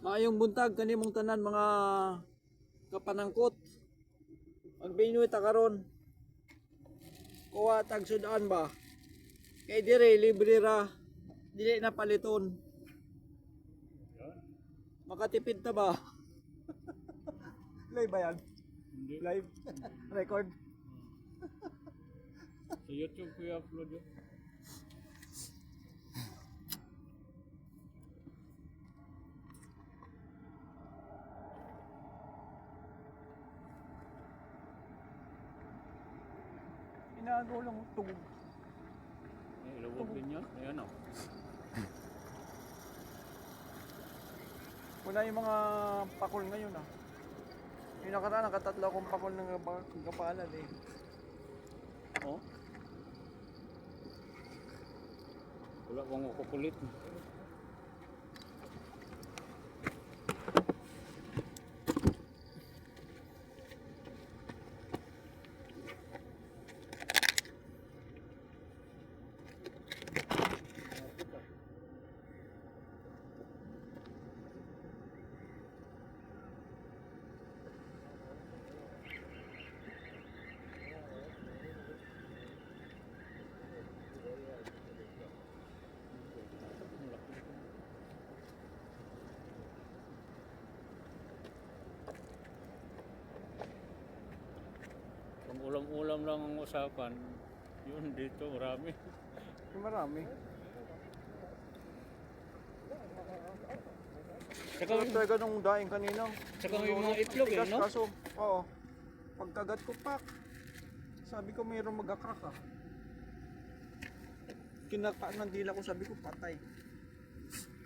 Maayong buntag kanimong tanan mga kapanangkot. Magbinuy ta karon. Kuha tag sudan ba? Kay dire libre ra. Dili na paliton. Makatipid ta ba? Live ba yan? Hindi. Live? Record? Sa YouTube ko i-upload yun. Inaagaw lang tugog. Ilawag din yan. Ayan o. Wala yung mga pakol ngayon ah. Yung nakaraan, nakatatlo akong pakol ng kapalad eh. Oh. Wala bang kukulit. Kung ulam-ulam lang ang usapan, yun dito marami. Yung marami. Tsaka Ito talaga nung daing kanina. Tsaka yung mga itlog eh, no? Kaso, oo. Pagkagat ko pak, sabi ko mayroong magakrak ah. Kinakaan ng dila ko, sabi ko patay.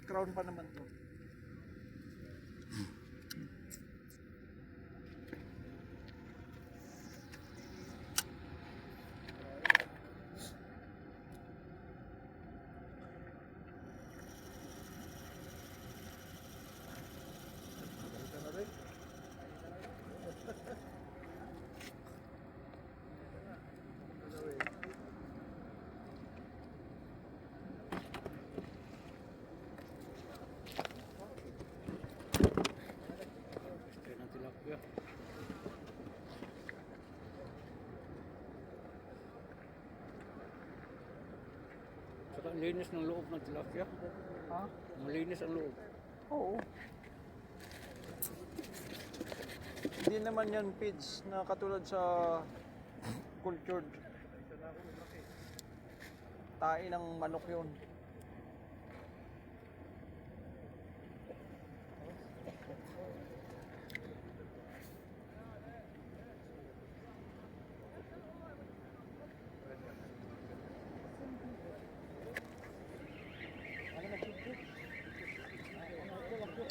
Crown pa naman to. Kaya ng tilapia. Tsaka ang linis ng loob ng tilapia. Ha? Malinis ang loob. Oo. Hindi naman yan feeds na katulad sa cultured. Tae ng manok yun.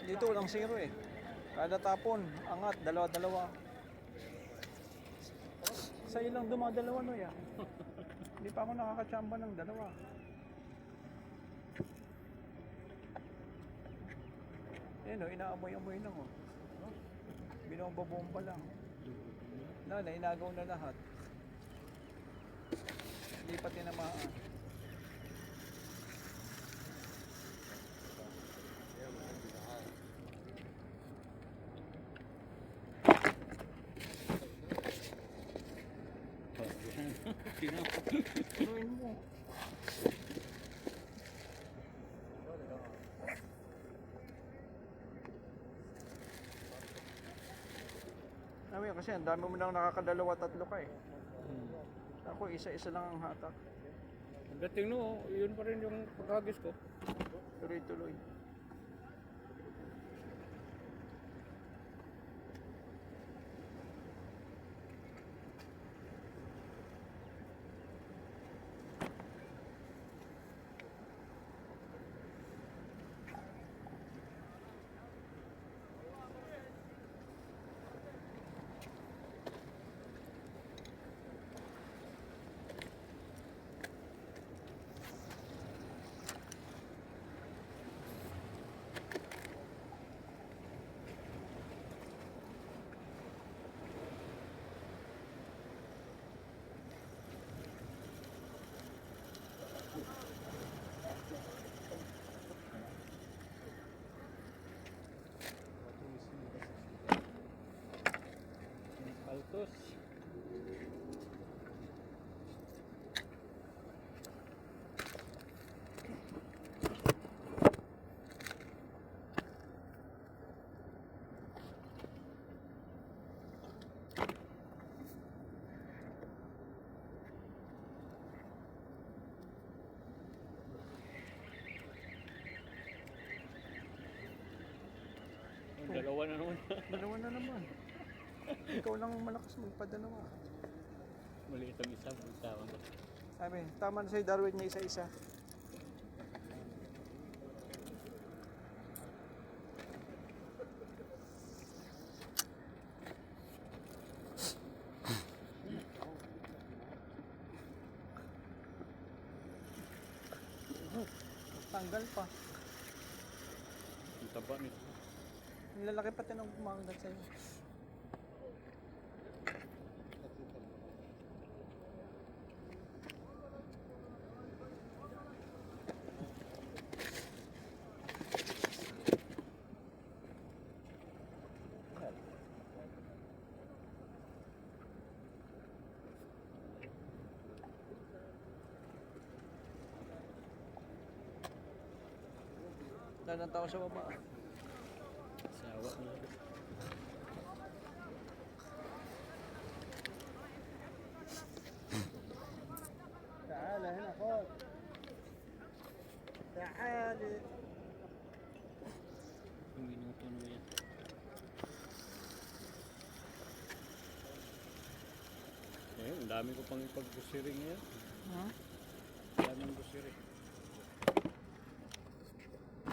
Dito walang zero eh. Kada tapon, angat, dalawa-dalawa. Sa ilang dumadalawa no ya. Hindi pa ako nakakatsamba ng dalawa. Yan o, inaamoy-amoy lang o. Binobomba lang. Na, inagaw na lahat. Hindi pa tinamaan. Turuin mo. Namin kasi ang dami mo nang nakakadalawa tatlo ka eh. Ako isa-isa lang ang hatak. Ang dating no, yun pa rin yung pagkagis ko. Tuloy-tuloy. Dalawa na naman. Dalawa na naman. Ikaw lang malakas magpadalawa. Maliit ang isa, magtawag. Sabi, tama na sa'yo Darwin niya isa-isa. Tanggal pa. Ang taba nito. Ang lalaki pati nang kumanggat sa'yo. Dahil ng tao sa baba. Sawa niya. تعال هنا خد تعال. Ang minuto na yan. Eh, ang dami ko pang ipag-busiring yan. Hmm? Ang daming busiring.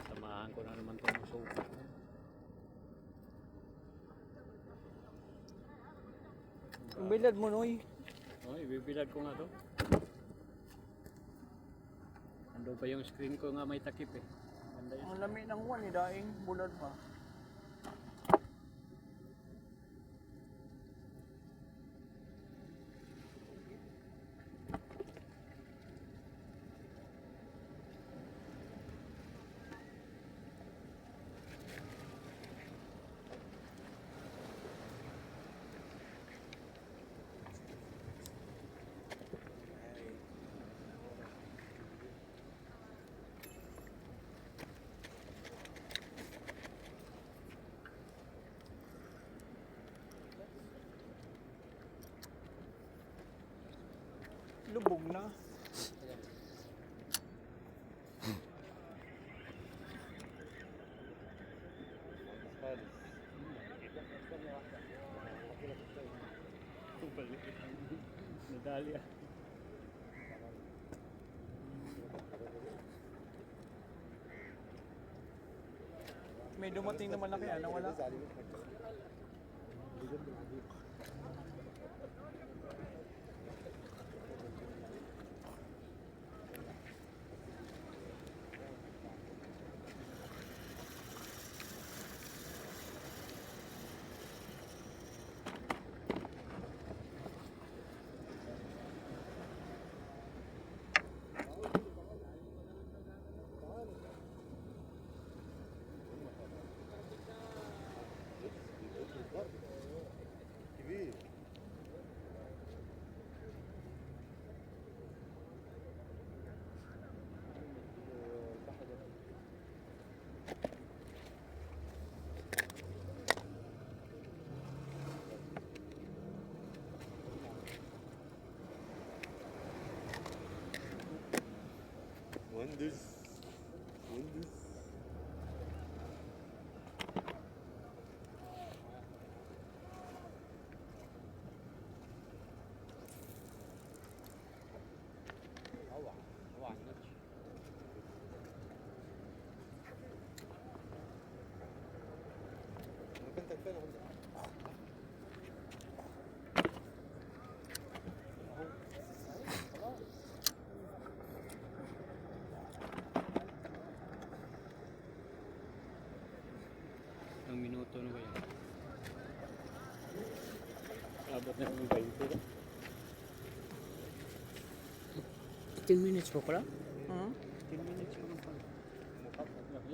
Samahan ko na naman itong suka. Ang bilad mo, Noy. Oh, ibibilad ko nga to. Ando pa yung screen ko nga may takip eh. Ganda yun. Ang lami ng one, daing bulad pa. Lubog na. Balik. Nadali ah. May dumating na malaki, ano wala? كبير. مهندس مهندس روعة عن نفسي مكانتك فين عندك؟ Ang minuto na ba yan? Abot na yung 20 na. 10 minutes po pala? Hmm? 10 minutes ko lang pala.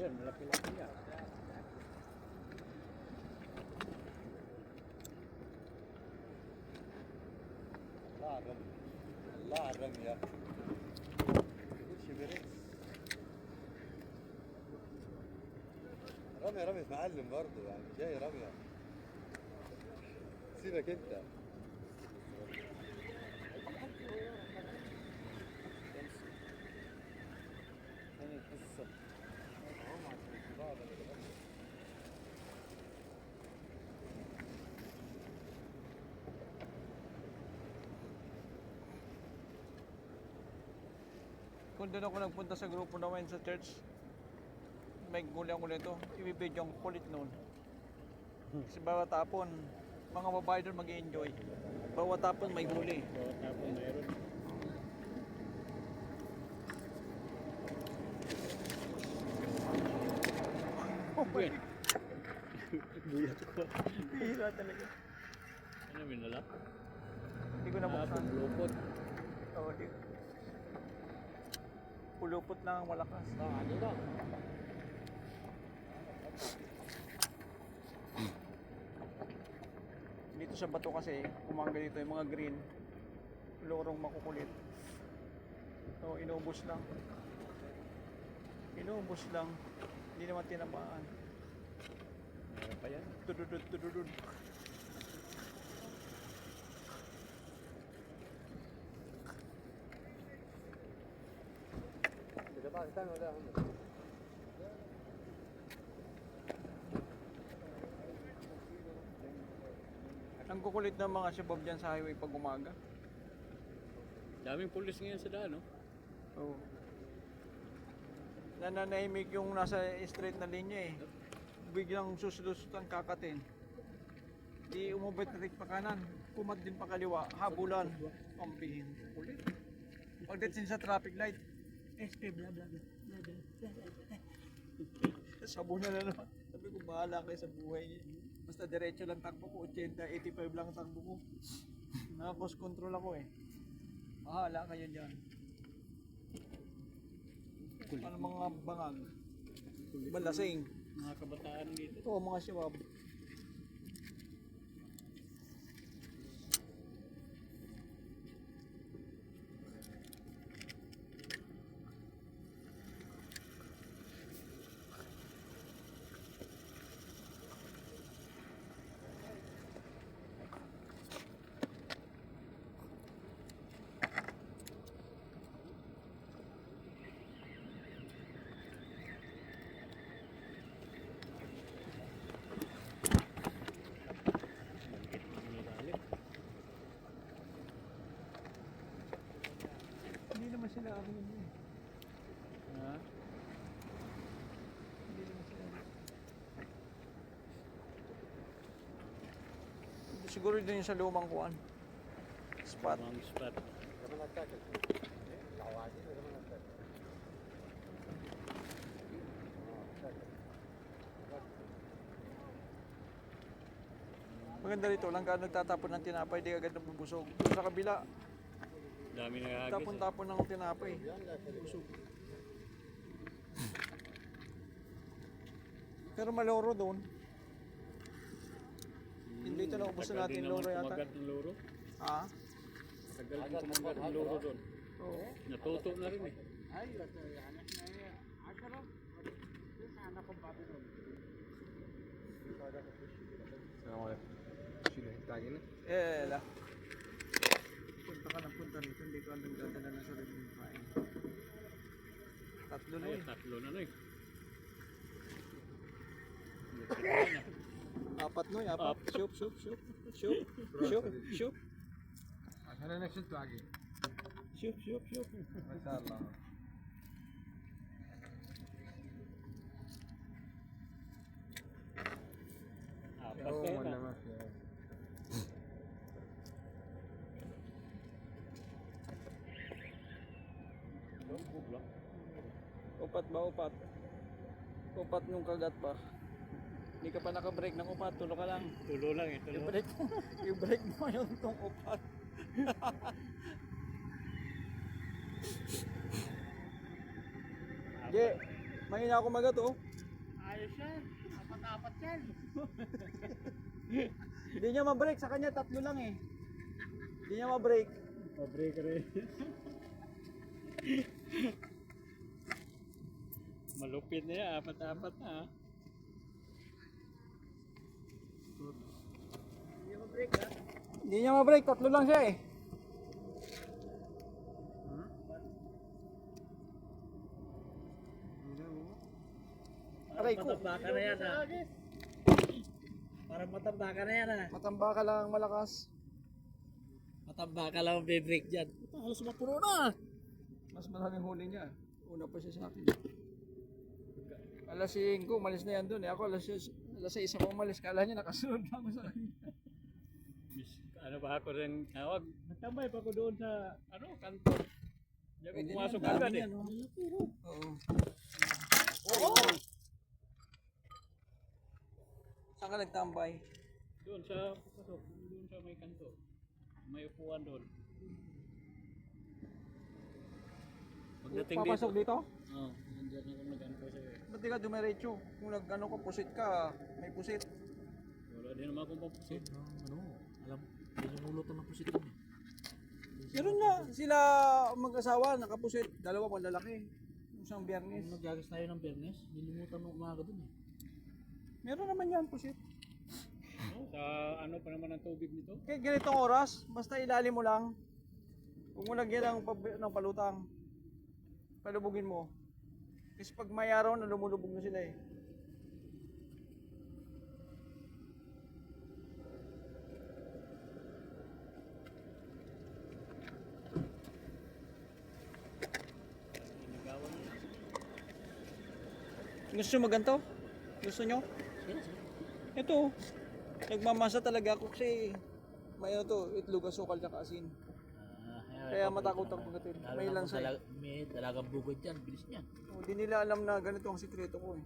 Yan, malaki-laki yan. الله على الرمي الله على الرمي يا اخي كل شيء برنس رمي رمي معلم برضه يعني جاي رمية سيبك انت kung doon ako nagpunta sa grupo namin sa church, may gulang ko nito, ibibidyo ang kulit noon. Kasi bawat tapon, mga babae doon mag-enjoy. Bawat tapon may huli. Bawat hapon mayroon. Uy. Buyat ko. Hira talaga. Ano minala? Hindi ko nabuksan. Lupot. Oo, di. Pulupot lang ang malakas. Ano lang? Dito sa bato kasi, kumanga dito yung mga green. Lorong makukulit. So, inubos lang. Inubos lang. Hindi naman tinamaan. Meron pa yan. Tududud, tududud. Ang kukulit ng mga shabob dyan sa highway pag umaga. Daming pulis ngayon sa daan, no? Oo. Nananahimik yung nasa straight na linya eh. Biglang susulustan kakatin. Di umubit na rin pa kanan. Kumat din pa kaliwa. Habulan. Pampihin. Kulit. Pagdating sa traffic light. Bla bla bla. Sabunan na naman. Sabi ko bahala kayo sa buhay niya. Basta diretso lang takbo ko. 80, 85 lang takbo ko. Naka-cost control ako eh. Bahala kayo dyan. Ano mga bangag? Balasing. Mga kabataan dito. Ito mga siwab. Hindi naman sila ako yun eh. Ha? Hindi naman sila. Siguro din yung sa lumang kuan. Spot. Mga spot. Maganda rito lang ka nagtatapon ng tinapay, di agad nabubusog. Sa kabila, Dami nagagis. tapon-tapon ng tinapay. Busog. Pero maloro doon. Hindi ito naubos na natin loro yata. Kumagat ng loro. Ha? Tagal din kumagat ng loro doon. Oo. Natuto na rin eh. Eh, la. Punta ka ng punta rito, hindi ka nagdadala ng sarili ng kain. Tatlo na Ay, eh. tatlo na no eh. Apat no eh, apat. Shoop, shoop, shoop. Shoop, shoop, shoop. Asalnya next itu lagi. Shoop, shoop, shoop. Masalah. Apat Oh, kayo mana na. mas ya. Upat ba, upat? Upat yung kagat pa. Hindi ka pa naka-break ng upat, tulo ka lang. Tulo lang eh. Tulo. I-break mo, i-break mo yung tong upat. Ge, mahina ako magat oh. Ayos yan. Apat-apat yan. Hindi niya ma-break, sa kanya tatlo lang eh. Hindi niya ma-break. Pa-break rin. Malupit na yan. Apat-apat na ha. Hindi niya ma-break, tatlo lang siya eh. Aray ko. Matamba ka na yan ha. Parang matamba ka na yan ha. Matamba ka lang malakas. Matamba ka lang ang break dyan. Halos mapuno na. Mas maraming huli niya. Una pa siya sa akin. Alas 5, umalis na yan doon. Ako alas 6 ako umalis. Kala niya nakasunod na ako sa kanya. Ano ba ako rin tawag? Nagtambay pa ako doon sa kanto. Hindi ako Pwede pumasok na, dami agad eh. yan, oh. Oo. Oo! Saan ka nagtambay? Doon sa pasok, doon sa may kanto. May upuan doon. Pagdating dito. Papasok dito? Oo, nandiyan ako nag-anto sa'yo eh. Ba't di ka dumiretso? Kung nag-ano ka, pusit ka, may pusit. Wala din naman akong papusit. Pinumulutan ng pusit kami. Meron nga, sila mag-asawa, nakapusit, dalawa malalaki. Isang biyernes. Nung nagagis tayo ng Bernes, nilimutan ng umaga dun eh. Meron naman yan, pusit. Sa ano pa naman ang tubig nito? Kaya ganitong oras, basta ilalim mo lang. Huwag mo lagyan ng palutang. Palubugin mo. Kasi pag may araw na lumulubog na sila eh. Inigawan niya. Gusto nyo maganto? Gusto nyo? Ito. Nagmamasa talaga ako kasi may ano to, itlog, asukal, tsaka asin. Kaya matakot ang pagkatin. May lansay. May talagang bugod yan, bilis niyan. Hindi nila alam na ganito ang sikreto ko eh.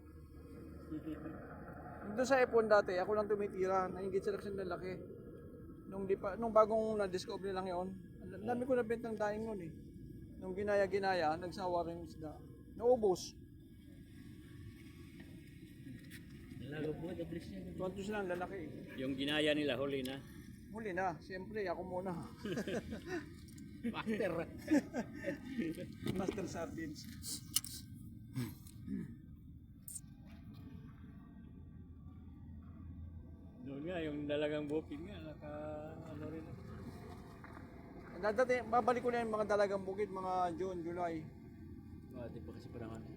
Doon sa ipon dati, ako lang tumitira, nainggit sila kasi lalaki. Nung bagong na-discover lang yon, ang dami ko nabentang daing nun eh. Nung ginaya-ginaya, nagsawa rin yung isda. Naubos. Talagang bugod, bilis niyan. Tuwanto sila ang lalaki eh. Yung ginaya nila huli na. Huli na, siyempre ako muna. Master. Master Sardines. Doon nga, yung dalagang bukid nga, ano rin. Babalik ko na yung mga dalagang bukid, mga June, July. Di pa kasi panahon eh.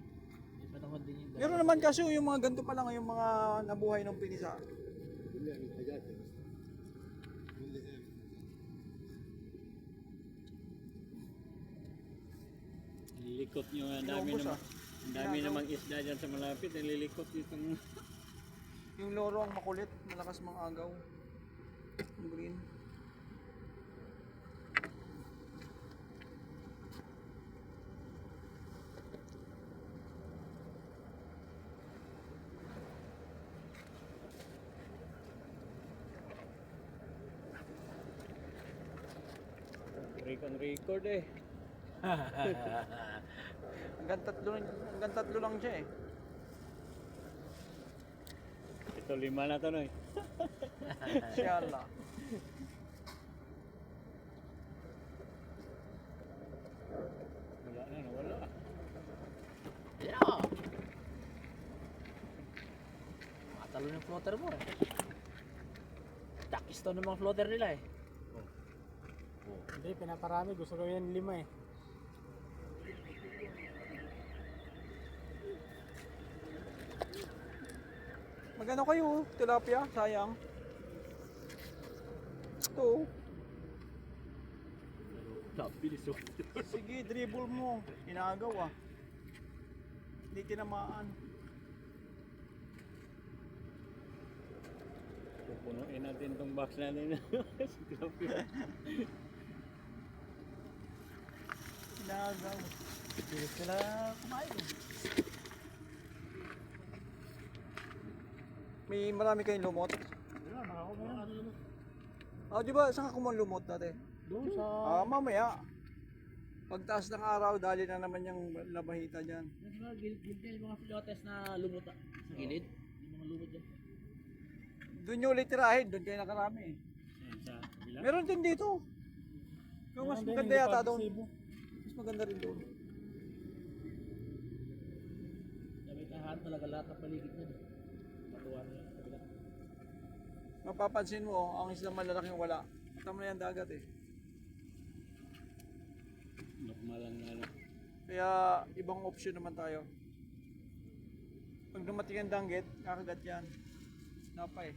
Di panahon din yung Meron naman kasi yung mga ganito pa lang, yung mga nabuhay ng pinisa. Lilikot nyo, ang dami Inaubos, namang, ang dami namang isda dyan sa malapit, nililikot itong Yung loro ang makulit, malakas mga agaw. Yung green. record eh. Hanggang tatlo lang siya eh. Ito 5 na to no eh. Inshallah. Wala na, nawala. Yeah. Matalo yung floater mo eh. Takis to ng mga floater nila eh. Hindi, pinaparami. Gusto ko yan 5 eh. Magano kayo, tilapia? Sayang. Ito. Nabilis oh. Sige, dribble mo. Inagaw ah. Hindi tinamaan. Pupunuin natin tong box natin. Inagaw. Pilit sila kumain. May marami kayong lumot. Wala, nakakuha mo yan. Ah, di ba saan ka kumang lumot dati? Doon sa... Mamaya. Pagtaas ng araw, dali na naman yung labahita dyan. Yung mga gilid niya, yung mga floaters na lumot sa gilid. Yung mga lumot dyan. Doon nyo ulit tirahin, doon kayo nakarami eh. Sa kabila. Meron din dito. Kung mas Meron din, maganda hindi yata pa doon. Cebu. Mas maganda rin doon. Sabi kahan talaga lahat ng paligid niya. Matuwa niya sa kabila. Mapapansin mo, ang isang malalaking wala. Tama na yan dagat eh. Normal lang na ano. Kaya ibang option naman tayo. Pag dumating ang danggit, kakagat yan. Napa eh.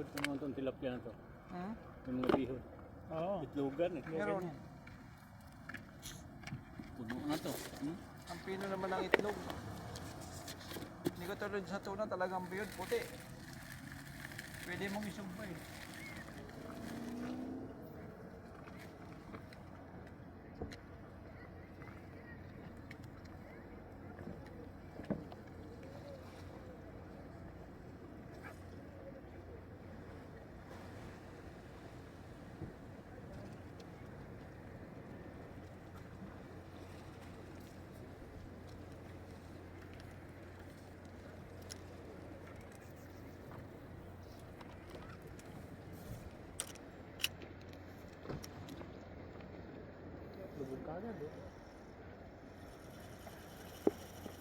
bihod ng mga itong tilapia na to. Hmm? Yung mga bihod. Oo. Itlogan eh. Meron. Puno na to. Hmm? Ang pino naman ng itlog. Hindi ko tulad sa tuna talagang biyod, puti. Pwede mong isumbay. Lubog ka agad eh.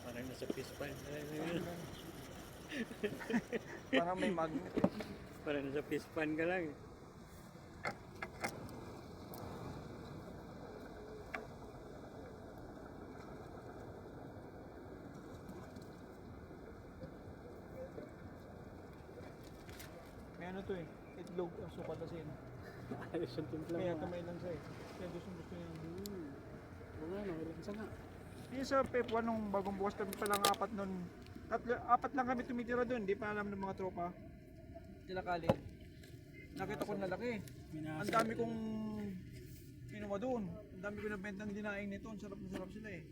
Parang nasa fish pan. Parang may magnet. Parang nasa fish pan ka lang. May ano to eh, itlog, sukat asin. Ayos yung timpla Kaya mo. kamay lang siya eh. Kaya gusto niya. Oo nga, no. Ilan isa nga. Yung sa Pep 1 nung bagong bukas kami palang apat nun. Apat lang kami tumitira doon, di pa alam ng mga tropa. Tilakali. Nakita ko lalaki. Ang dami kong kinuha doon. Ang dami ko nabenta ng dinaing nito. Ang sarap na sarap sila eh.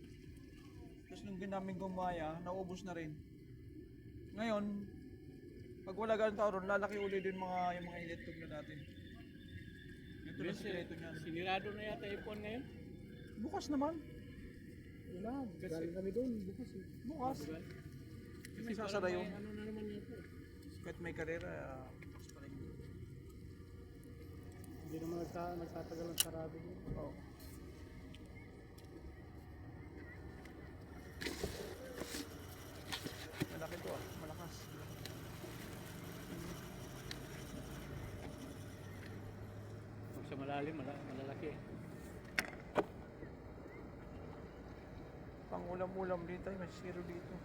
Tapos nung ginaming gumaya, naubos na rin. Ngayon, pag wala ganun tao ron, lalaki uli din yung mga electric na natin. Ito na sikreto niyan. Sinirado na yata ipon ngayon. Bukas naman. Wala, galing kami doon. Bukas eh. Bukas. May sasara yun. Ano na naman yata eh. Kahit may karera, bukas pa rin yun. Hindi naman nagtatagal ang sarado doon. Oo. Malaki to ah, malakas. Pag sa malalim, malalaki. Pang ulam-ulam din tayo, may zero dito.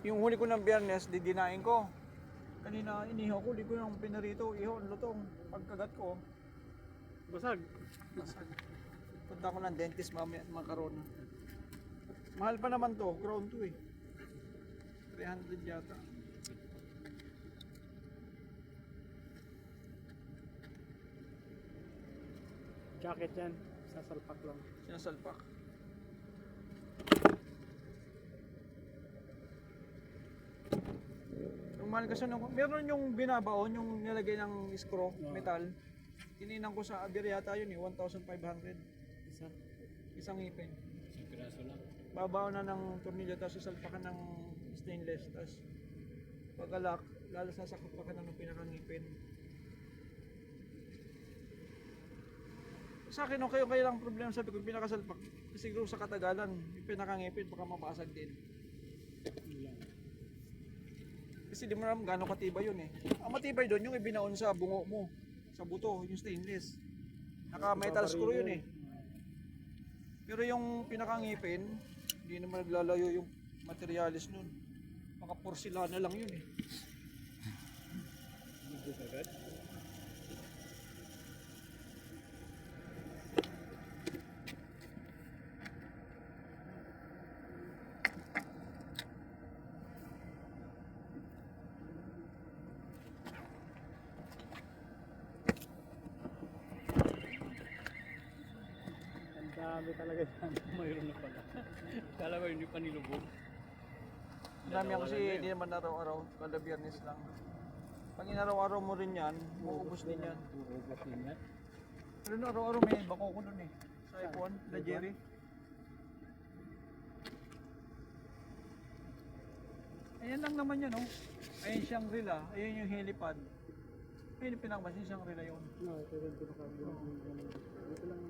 Yung huli ko ng Biyernes, didinain ko. Kanina inihaw ko, di ko yung pinarito, ihaw, ang lutong. Pagkagat ko, Basag. basag. Punta ko ng dentist mamaya, makaroon. Mahal pa naman to, crown to eh. 300 yata. Jacket yan. Sasalpak lang. Sinasalpak. Yung mahal kasi meron yung binabaon, yung nilagay ng screw, metal. Tininan ko sa Abir yata yun eh, 1,500. Isa. Isang ngipin. Isang piraso lang. Babaw na ng tornilyo, tapos sasalpakan ng stainless, tapos pagkalak, lalas na sakot pa ka ng pinakangipin. Sa akin, okay lang problema, sabi ko, yung pinakasalpak, siguro sa katagalan, yung pinakangipin, baka mabasag din. Yun lang. Kasi di mo naman gano'ng katibay yun eh. Ang matibay doon, yung ibinaon sa bungo mo, sa buto, yung stainless. Naka metal screw yun eh. Pero yung pinakangipin, hindi naman naglalayo yung materialis nun. Maka porcelana lang yun eh. Bubuk agad. Ang dami talaga yan. Mayroon na pala. Kala ko hindi pa nilubog. Dami ako kasi hindi naman araw-araw, kada Biyernes lang. Pag inaraw-araw mo rin yan, maubos din yan. Uubos din yan. Pero no, araw-araw may bako ko dun eh. Sa F1, la Jerry. Ayan lang naman yan oh. Ayan siyang rila, ayan yung helipad. Ayun yung pinakamasin siyang rila yun. No, ito rin pinaka-. Ito lang.